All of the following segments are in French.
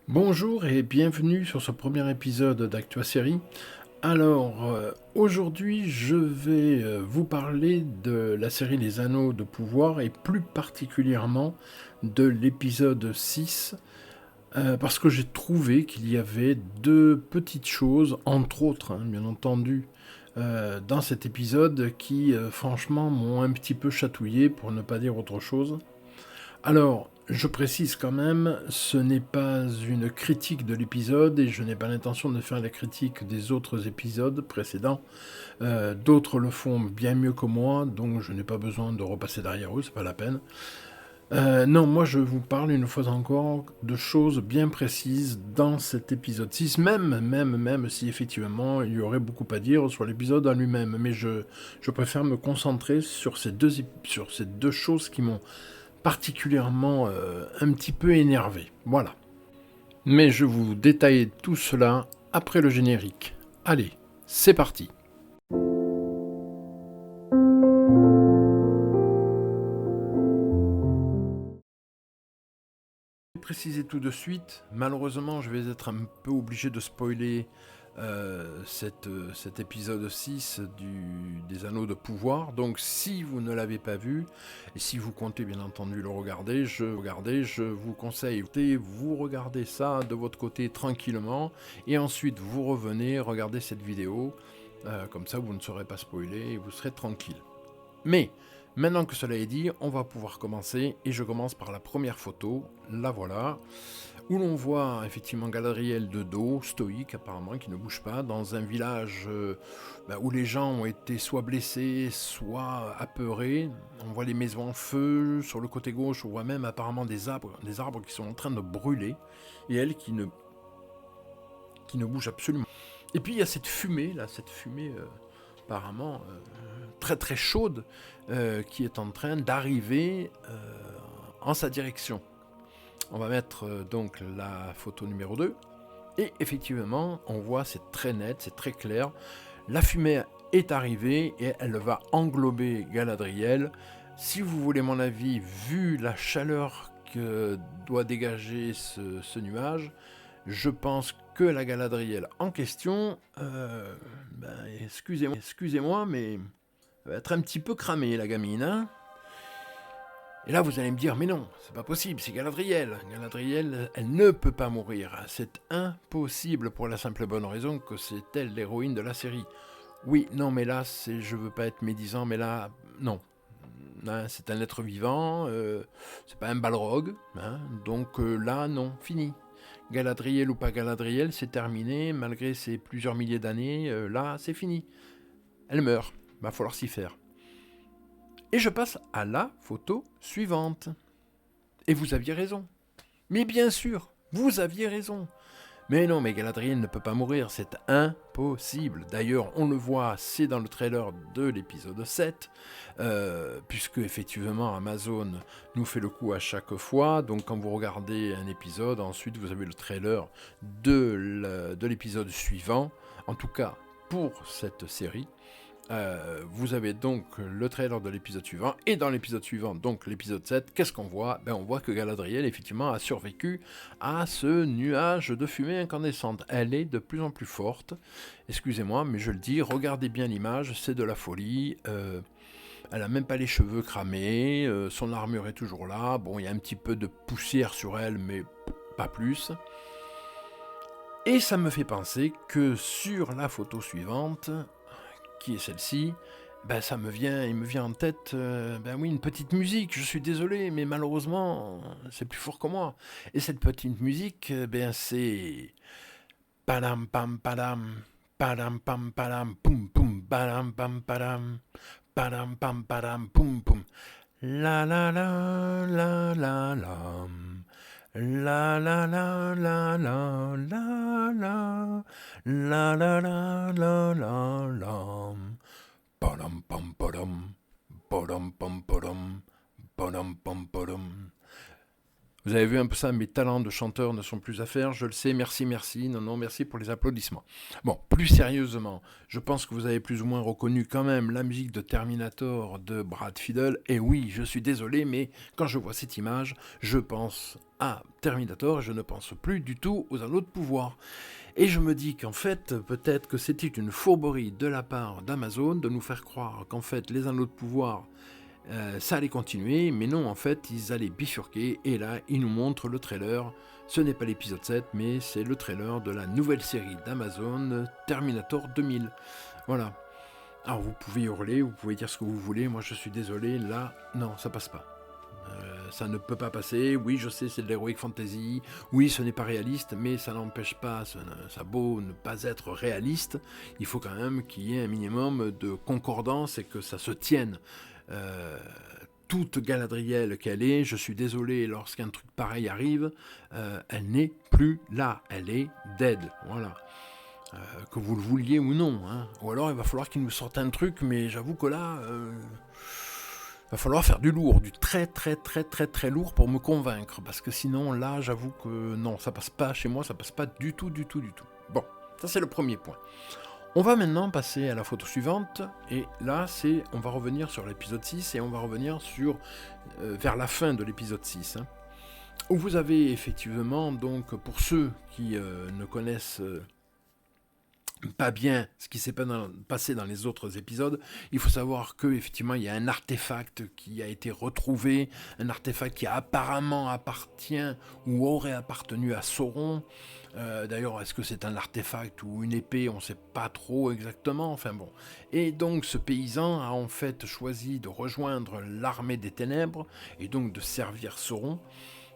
Bonjour et bienvenue sur ce premier épisode d'Actua Série. Alors, aujourd'hui, je vais vous parler de la série Les Anneaux de Pouvoir et plus particulièrement de l'épisode 6, parce que j'ai trouvé qu'il y avait deux petites choses, entre autres, bien entendu, dans cet épisode qui, franchement, m'ont un petit peu chatouillé, pour ne pas dire autre chose. Alors, je précise quand même, ce n'est pas une critique de l'épisode et je n'ai pas l'intention de faire la critique des autres épisodes précédents. D'autres le font bien mieux que moi, donc je n'ai pas besoin de repasser derrière eux, c'est pas la peine. Non, moi je vous parle une fois encore de choses bien précises dans cet épisode 6, même si effectivement il y aurait beaucoup à dire sur l'épisode en lui-même, mais je préfère me concentrer sur sur ces deux choses qui m'ont particulièrement un petit peu énervé. Voilà. Mais je vous détaille tout cela après le générique. Allez, c'est parti. Préciser tout de suite, malheureusement je vais être un peu obligé de spoiler cet épisode 6 des Anneaux de Pouvoir. Donc si vous ne l'avez pas vu, et si vous comptez bien entendu le regarder, je vous conseille, vous regardez ça de votre côté tranquillement, et ensuite vous revenez regarder cette vidéo, comme ça vous ne serez pas spoilé et vous serez tranquille. Mais maintenant que cela est dit, on va pouvoir commencer, et je commence par la première photo, la voilà, où l'on voit effectivement Galadriel de dos, stoïque apparemment, qui ne bouge pas, dans un village où les gens ont été soit blessés, soit apeurés. On voit les maisons en feu, sur le côté gauche on voit même apparemment des arbres qui sont en train de brûler, et elle qui ne bouge absolument. Et puis il y a cette fumée, apparemment très très chaude, qui est en train d'arriver en sa direction. On va mettre donc la photo numéro 2. Et effectivement, on voit, c'est très net, c'est très clair. La fumée est arrivée et elle va englober Galadriel. Si vous voulez mon avis, vu la chaleur que doit dégager ce nuage, je pense que la Galadriel en question, excusez-moi, mais elle va être un petit peu cramée, la gamine, hein. Et là, vous allez me dire, mais non, c'est pas possible, c'est Galadriel. Galadriel, elle ne peut pas mourir. C'est impossible pour la simple et bonne raison que c'est elle l'héroïne de la série. Oui, non, mais là, je veux pas être médisant, mais là, non. Hein, c'est un être vivant, c'est pas un balrog, hein, donc là, non, fini. Galadriel ou pas Galadriel, c'est terminé, malgré ces plusieurs milliers d'années, là, c'est fini. Elle meurt, va falloir s'y faire. Et je passe à la photo suivante. Et vous aviez raison. Mais bien sûr, vous aviez raison. Mais non, mais Galadriel ne peut pas mourir, c'est impossible. D'ailleurs, on le voit, c'est dans le trailer de l'épisode 7, puisque effectivement Amazon nous fait le coup à chaque fois. Donc quand vous regardez un épisode, ensuite vous avez le trailer de l'épisode suivant, en tout cas pour cette série. Vous avez donc le trailer de l'épisode suivant, et dans l'épisode suivant, donc l'épisode 7, qu'est-ce qu'on voit ? On voit que Galadriel, effectivement, a survécu à ce nuage de fumée incandescente. Elle est de plus en plus forte, excusez-moi, mais je le dis, regardez bien l'image, c'est de la folie. Elle a même pas les cheveux cramés, son armure est toujours là, bon, il y a un petit peu de poussière sur elle, mais pas plus. Et ça me fait penser que sur la photo suivante, qui est celle-ci, il me vient en tête, une petite musique. Je suis désolé, mais malheureusement, c'est plus fort que moi. Et cette petite musique, c'est padam pam padam padam, poum poum, padam pam padam, poum poum. La la la la la la. La la la la la la la la la la la la la. Padam pam padam, padam pam padam, padam pam padam. Vous avez vu un peu ça, mes talents de chanteur ne sont plus à faire, je le sais, merci, merci, non, merci pour les applaudissements. Bon, plus sérieusement, je pense que vous avez plus ou moins reconnu quand même la musique de Terminator de Brad Fiedel, et oui, je suis désolé, mais quand je vois cette image, je pense à Terminator, et je ne pense plus du tout aux anneaux de pouvoir. Et je me dis qu'en fait, peut-être que c'était une fourberie de la part d'Amazon de nous faire croire qu'en fait, les anneaux de pouvoir, ça allait continuer, mais non, en fait, ils allaient bifurquer, et là, ils nous montrent le trailer. Ce n'est pas l'épisode 7, mais c'est le trailer de la nouvelle série d'Amazon, Terminator 2000. Voilà. Alors, vous pouvez hurler, vous pouvez dire ce que vous voulez, moi je suis désolé, là, non, ça passe pas. Ça ne peut pas passer, oui je sais c'est de l'heroic fantasy, oui ce n'est pas réaliste, mais ça n'empêche pas, ça a beau ne pas être réaliste, il faut quand même qu'il y ait un minimum de concordance et que ça se tienne. Toute Galadriel qu'elle est, je suis désolé, lorsqu'un truc pareil arrive, elle n'est plus là, elle est dead, voilà. Que vous le vouliez ou non, hein. Ou alors il va falloir qu'il nous sorte un truc, mais j'avoue que là... va falloir faire du lourd, du très lourd pour me convaincre, parce que sinon là j'avoue que non, ça passe pas chez moi, ça passe pas du tout. Bon, ça c'est le premier point. On va maintenant passer à la photo suivante, et là on va revenir sur l'épisode 6, et on va revenir vers la fin de l'épisode 6, hein, où vous avez effectivement, donc pour ceux qui ne connaissent pas bien ce qui s'est passé dans les autres épisodes, il faut savoir que effectivement il y a un artefact qui a été retrouvé, un artefact qui apparemment appartient ou aurait appartenu à Sauron. D'ailleurs, est-ce que c'est un artefact ou une épée, on ne sait pas trop exactement, enfin bon. Et donc ce paysan a en fait choisi de rejoindre l'armée des ténèbres et donc de servir Sauron.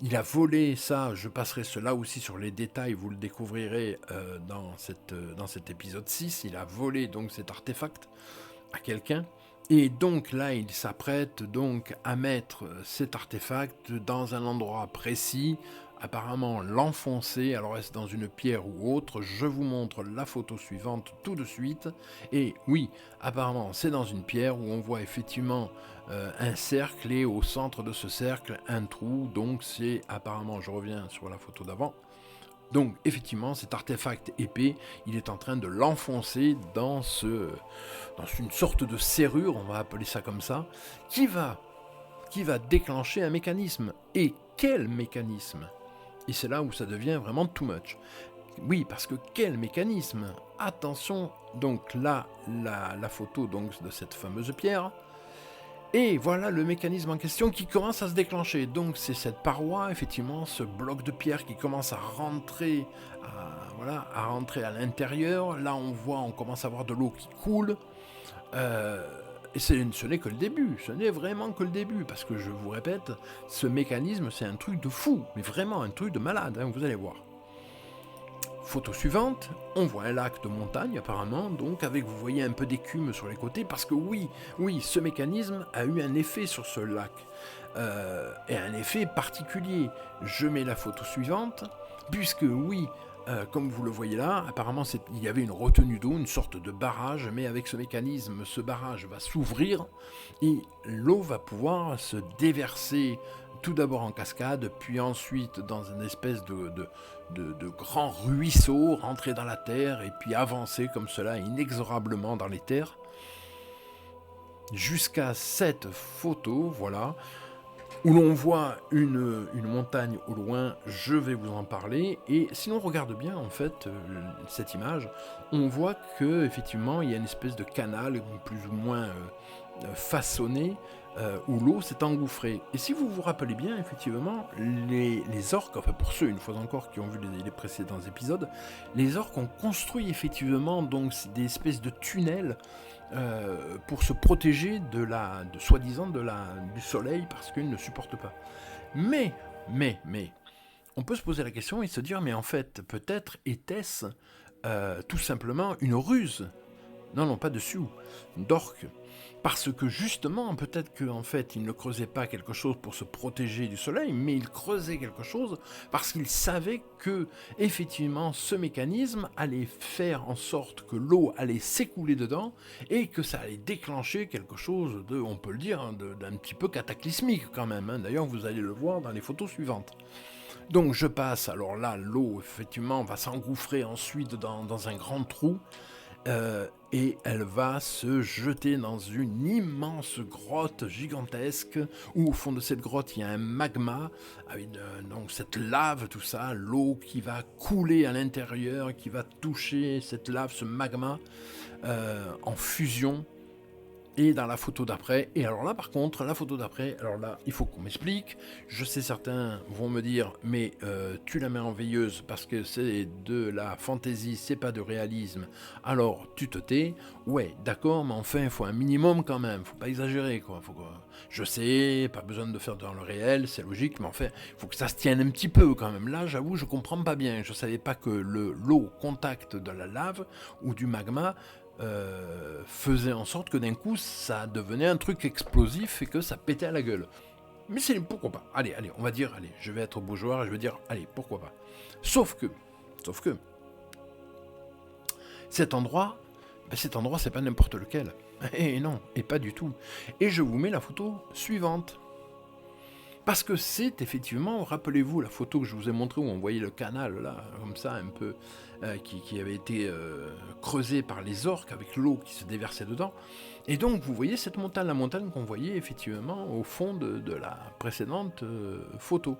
Il a volé ça, je passerai cela aussi sur les détails, vous le découvrirez dans cet épisode 6, il a volé donc cet artefact à quelqu'un, et donc là il s'apprête donc à mettre cet artefact dans un endroit précis, apparemment l'enfoncer, alors est-ce dans une pierre ou autre, je vous montre la photo suivante tout de suite, et oui, apparemment c'est dans une pierre où on voit effectivement un cercle, et au centre de ce cercle un trou, donc c'est apparemment, je reviens sur la photo d'avant, donc effectivement cet artefact épais, il est en train de l'enfoncer dans une sorte de serrure, on va appeler ça comme ça, qui va déclencher un mécanisme. Et quel mécanisme? Et c'est là où ça devient vraiment too much. Oui, parce que quel mécanisme? Attention, donc là, la photo donc, de cette fameuse pierre, et voilà le mécanisme en question qui commence à se déclencher. Donc c'est cette paroi, effectivement, ce bloc de pierre qui commence à rentrer à l'intérieur. Là on commence à voir de l'eau qui coule. Et ce n'est que le début, ce n'est vraiment que le début, parce que je vous répète, ce mécanisme c'est un truc de fou, mais vraiment un truc de malade, hein, vous allez voir. Photo suivante, on voit un lac de montagne apparemment, donc avec, vous voyez, un peu d'écume sur les côtés, parce que oui, ce mécanisme a eu un effet sur ce lac, et un effet particulier. Je mets la photo suivante, puisque oui, comme vous le voyez là, apparemment il y avait une retenue d'eau, une sorte de barrage, mais avec ce mécanisme, ce barrage va s'ouvrir, et l'eau va pouvoir se déverser tout d'abord en cascade, puis ensuite dans une espèce de grand ruisseau, rentrer dans la terre, et puis avancer comme cela inexorablement dans les terres, jusqu'à cette photo, voilà, où l'on voit une montagne au loin, je vais vous en parler, et si l'on regarde bien en fait cette image, on voit que effectivement il y a une espèce de canal plus ou moins façonné, où l'eau s'est engouffrée. Et si vous vous rappelez bien, effectivement, les orques, enfin pour ceux, une fois encore, qui ont vu les précédents épisodes, les orques ont construit effectivement donc des espèces de tunnels pour se protéger soi-disant du soleil, parce qu'ils ne supportent pas. Mais, on peut se poser la question et se dire, mais en fait, peut-être était-ce tout simplement une ruse non, pas dessus, d'orques. Parce que justement, peut-être qu'en fait, il ne creusait pas quelque chose pour se protéger du soleil, mais il creusait quelque chose parce qu'il savait que, effectivement, ce mécanisme allait faire en sorte que l'eau allait s'écouler dedans et que ça allait déclencher quelque chose de, on peut le dire, d'un petit peu cataclysmique quand même. D'ailleurs, vous allez le voir dans les photos suivantes. Donc je passe, alors là, l'eau, effectivement, va s'engouffrer ensuite dans un grand trou. Et elle va se jeter dans une immense grotte gigantesque où au fond de cette grotte il y a un magma avec donc cette lave, tout ça, l'eau qui va couler à l'intérieur, qui va toucher cette lave, ce magma en fusion. Et dans la photo d'après, et alors là par contre, la photo d'après, alors là il faut qu'on m'explique, je sais certains vont me dire mais tu la mets en veilleuse parce que c'est de la fantaisie, c'est pas de réalisme, alors tu te tais, ouais d'accord mais enfin il faut un minimum quand même, faut pas exagérer quoi, je sais, pas besoin de faire dans le réel, c'est logique, mais enfin il faut que ça se tienne un petit peu quand même, là j'avoue je comprends pas bien, je savais pas que l'eau au contact de la lave ou du magma faisait en sorte que d'un coup ça devenait un truc explosif et que ça pétait à la gueule. Mais c'est pourquoi pas. Allez, on va dire, allez, je vais être beau joueur et je vais dire, allez, pourquoi pas. Sauf que, cet endroit, c'est pas n'importe lequel. Et non, et pas du tout. Et je vous mets la photo suivante. Parce que c'est effectivement, rappelez-vous la photo que je vous ai montrée où on voyait le canal là, comme ça, un peu, qui avait été creusé par les orques avec l'eau qui se déversait dedans. Et donc vous voyez cette montagne, la montagne qu'on voyait effectivement au fond de la précédente photo.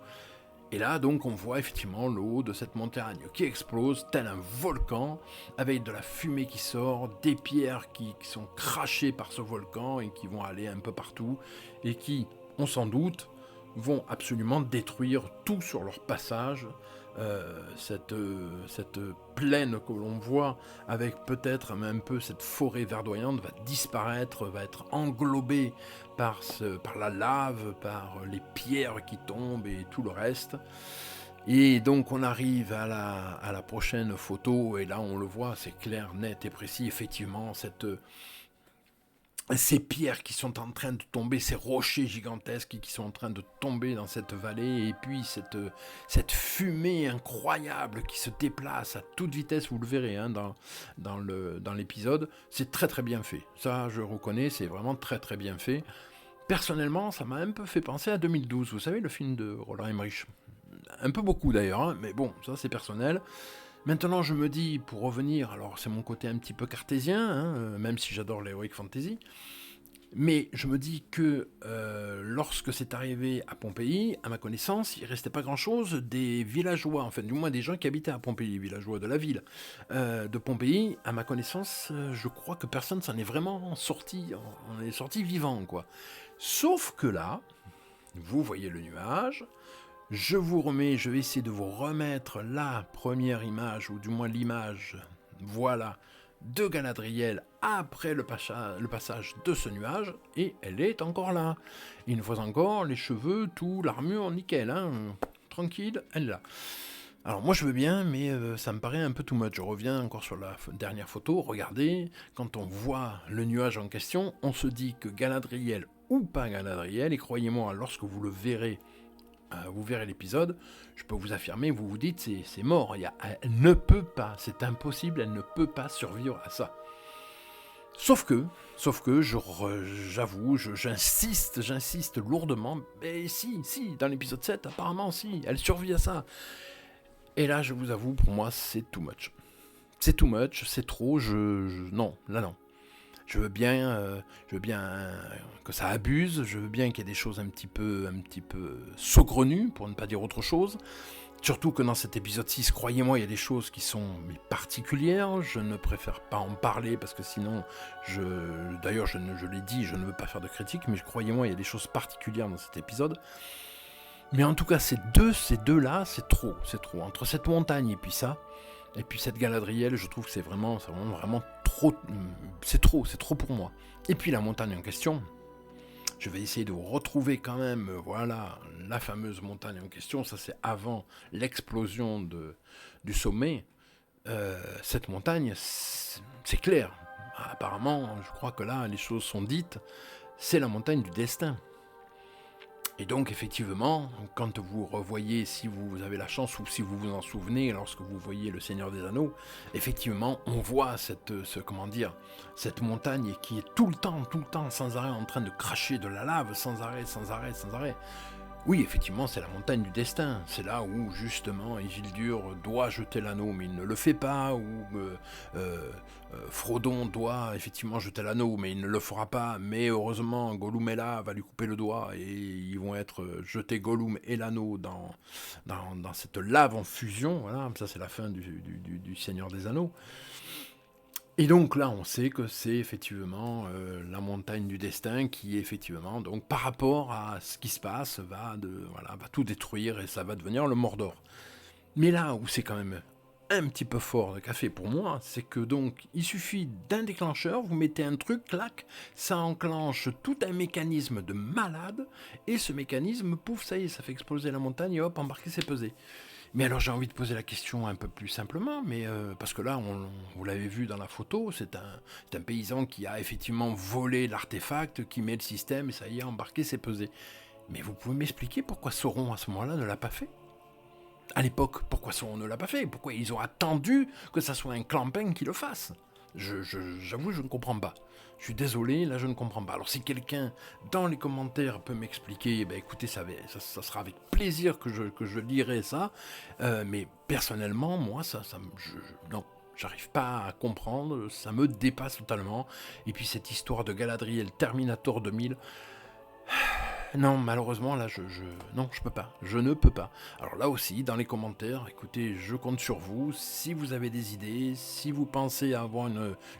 Et là donc on voit effectivement l'eau de cette montagne qui explose tel un volcan, avec de la fumée qui sort, des pierres qui sont crachées par ce volcan et qui vont aller un peu partout, et qui, on s'en doute, vont absolument détruire tout sur leur passage. Cette plaine que l'on voit avec peut-être un peu cette forêt verdoyante va disparaître, va être englobée par la lave, par les pierres qui tombent et tout le reste. Et donc on arrive à la prochaine photo et là on le voit, c'est clair, net et précis, effectivement, ces pierres qui sont en train de tomber, ces rochers gigantesques qui sont en train de tomber dans cette vallée, et puis cette fumée incroyable qui se déplace à toute vitesse, vous le verrez dans l'épisode, c'est très très bien fait. Ça, je reconnais, c'est vraiment très très bien fait. Personnellement, ça m'a un peu fait penser à 2012, vous savez, le film de Roland Emmerich. Un peu beaucoup d'ailleurs, mais bon, ça c'est personnel. Maintenant, je me dis, pour revenir, alors c'est mon côté un petit peu cartésien, même si j'adore l'heroic fantasy, mais je me dis que lorsque c'est arrivé à Pompéi, à ma connaissance, il ne restait pas grand-chose des villageois, enfin du moins des gens qui habitaient à Pompéi, les villageois de la ville de Pompéi. À ma connaissance, je crois que personne s'en est vraiment sorti, on est sorti vivant, quoi. Sauf que là, vous voyez le nuage. Je vais essayer de vous remettre la première image, ou du moins l'image, voilà, de Galadriel après le passage de ce nuage, et elle est encore là. Une fois encore, les cheveux, tout, l'armure, nickel, tranquille, elle est là. Alors moi je veux bien, mais ça me paraît un peu too much. Je reviens encore sur la dernière photo, regardez, quand on voit le nuage en question, on se dit que Galadriel ou pas Galadriel, et croyez-moi, lorsque vous le verrez, vous verrez l'épisode, je peux vous affirmer, vous vous dites, c'est mort, elle ne peut pas, c'est impossible, elle ne peut pas survivre à ça. Sauf que, j'avoue, j'insiste lourdement, mais si, dans l'épisode 7, apparemment, si, elle survit à ça. Et là, je vous avoue, pour moi, c'est too much. C'est too much, c'est trop, non, là non. Je veux bien que ça abuse, je veux bien qu'il y ait des choses un petit peu saugrenues, pour ne pas dire autre chose. Surtout que dans cet épisode 6, croyez-moi, il y a des choses qui sont particulières. Je ne préfère pas en parler parce que sinon, d'ailleurs, je l'ai dit, je ne veux pas faire de critique, mais croyez-moi, il y a des choses particulières dans cet épisode. Mais en tout cas, ces deux-là, c'est trop. Entre cette montagne et puis ça, et puis cette Galadriel, je trouve que c'est vraiment trop. C'est trop pour moi. Et puis la montagne en question, je vais essayer de vous retrouver quand même, voilà, la fameuse montagne en question. Ça, c'est avant l'explosion du sommet. Cette montagne, c'est clair. apparemment, je crois que là, les choses sont dites, c'est la montagne du destin. Et donc, effectivement, quand vous revoyez, si vous avez la chance ou si vous vous en souvenez, lorsque vous voyez Le Seigneur des Anneaux, effectivement, on voit cette montagne qui est tout le temps, sans arrêt, en train de cracher de la lave, sans arrêt. Oui, effectivement, c'est la montagne du destin. C'est là où, justement, Isildur doit jeter l'anneau, mais il ne le fait pas, ou Frodon doit effectivement jeter l'anneau, mais il ne le fera pas. Mais heureusement, Gollum est là, va lui couper le doigt, et ils vont être jetés, Gollum et l'anneau, dans cette lave en fusion. Voilà, ça c'est la fin du Seigneur des Anneaux. Et donc là, on sait que c'est effectivement la montagne du destin qui, effectivement, donc par rapport à ce qui se passe, va tout détruire et ça va devenir le Mordor. Mais là où c'est quand même un petit peu fort de café pour moi, c'est que donc il suffit d'un déclencheur, vous mettez un truc, clac, ça enclenche tout un mécanisme de malade, et ce mécanisme, pouf, ça y est, ça fait exploser la montagne, et hop, embarquer, c'est pesé. Mais alors j'ai envie de poser la question un peu plus simplement, mais parce que là, vous l'avez vu dans la photo, c'est un paysan qui a effectivement volé l'artefact, qui met le système, et ça y est, embarqué, c'est pesé. Mais vous pouvez m'expliquer pourquoi Sauron, à ce moment-là, ne l'a pas fait ? À l'époque, pourquoi Sauron ne l'a pas fait ? Pourquoi ils ont attendu que ça soit un clampin qui le fasse ? J'avoue, je ne comprends pas. Je suis désolé, là je ne comprends pas. Alors si quelqu'un dans les commentaires peut m'expliquer, ben écoutez, ça sera avec plaisir que je lirai ça. Mais personnellement, moi, non, j'arrive pas à comprendre, ça me dépasse totalement. Et puis cette histoire de Galadriel Terminator 2000... Non, malheureusement, là, non, je peux pas. Je ne peux pas. Alors là aussi, dans les commentaires, écoutez, je compte sur vous. Si vous avez des idées, si vous pensez avoir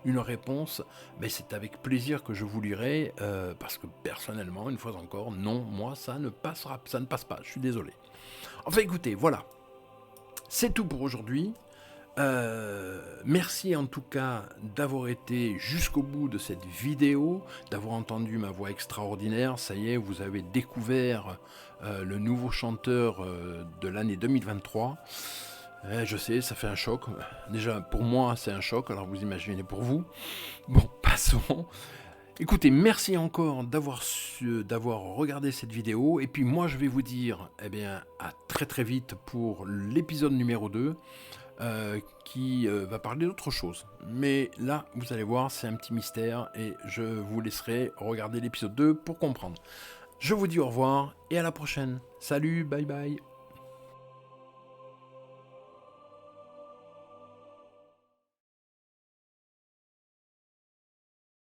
une réponse, ben c'est avec plaisir que je vous lirai, parce que personnellement, une fois encore, non, moi, ça ne passe pas. Je suis désolé. Enfin, écoutez, voilà. C'est tout pour aujourd'hui. Merci en tout cas d'avoir été jusqu'au bout de cette vidéo, d'avoir entendu ma voix extraordinaire. Ça y est, vous avez découvert le nouveau chanteur de l'année 2023. Je sais, ça fait un choc. Déjà, pour moi, c'est un choc, alors vous imaginez pour vous. Bon, passons. Écoutez, merci encore d'avoir regardé cette vidéo. Et puis moi, je vais vous dire à très très vite pour l'épisode numéro 2. Qui va parler d'autre chose. Mais là, vous allez voir, c'est un petit mystère et je vous laisserai regarder l'épisode 2 pour comprendre. Je vous dis au revoir et à la prochaine. Salut, bye bye.